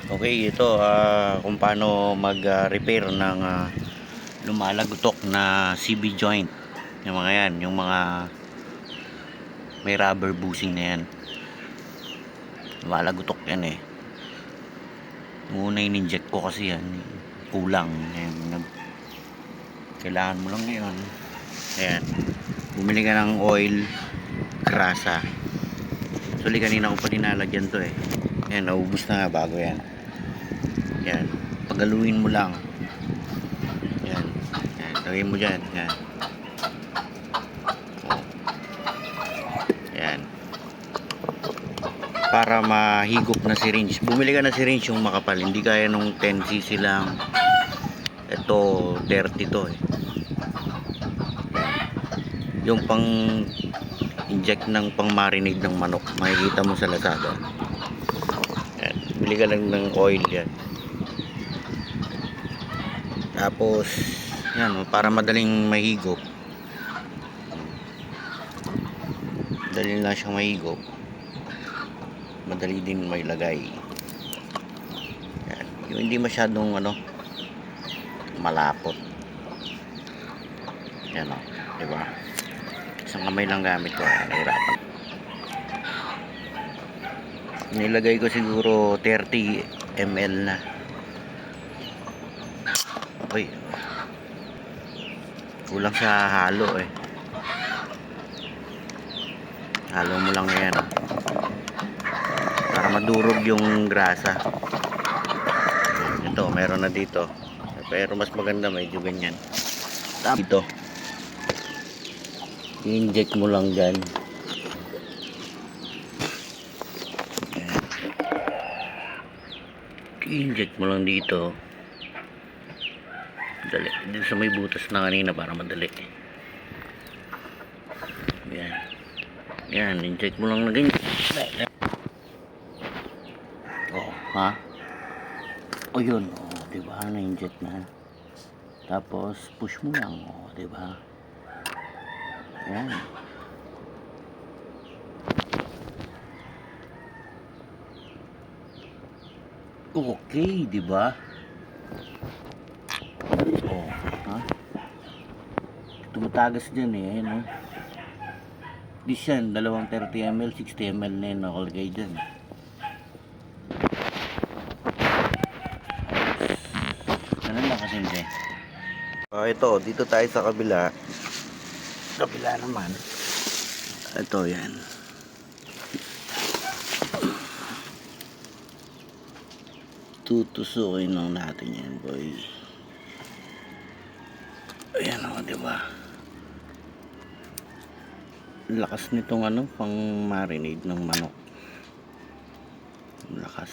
Okay, ito kung paano mag-repair ng lumalagutok na CB joint. Yung mga yan, yung mga may rubber bushing na yan. Lumalagutok yan eh. Muna in-inject ko kasi yan, kulang. Ayan, kailangan mo lang ngayon. Ayan, bumili ka ng oil, grasa. Actually kanina ko pa dinalagyan to eh. Ayan, naubos na nga bago yan. Yan, pagaluin mo lang. Yan, yan, lagay mo dyan. Yan. Yan. Para mahigop na syringe. Bumili ka na syringe yung makapal. Hindi kaya nung 10cc lang. Ito, 30 to eh. Yung pang inject ng pang marinade ng manok. Makikita mo sa Lazada. Yan. Bili ka lang ng oil yan. Tapos yan, para madaling mahigop, madali lang siyang mahigop, madali din may lagay. Yan. Yung hindi masyadong malapot. Yan o, diba? Isang kamay lang gamit ko, nahirapan. Nilagay ko siguro 30 ml na. Uy, kulang sa halo eh. Halo mo lang yan para madurog yung grasa. Ito, meron na dito. Pero mas maganda medyo ganyan. Tapos ito, i-inject mo lang dyan. I-inject mo lang dito. Dali, dito sa may butas na kanina para madali. Yan. Yan, inject mo lang na ganyan. Oh, ha? O yun, oh, diba? Na-inject na. Tapos, push mo lang, oh, diba? Yan. Okay, diba? Oh, ha? Tumatagas dyan eh, ayun oh. This yan, dalawang 30 ml, 60 ml na yun nakalagay dyan. Ganun lang kasimple. Ito, dito tayo sa kabila. Kabila naman. Ito yan. Tutusukin lang natin yan, boy. Ayan o, diba? Lakas nitong pang marinade ng manok. Lakas.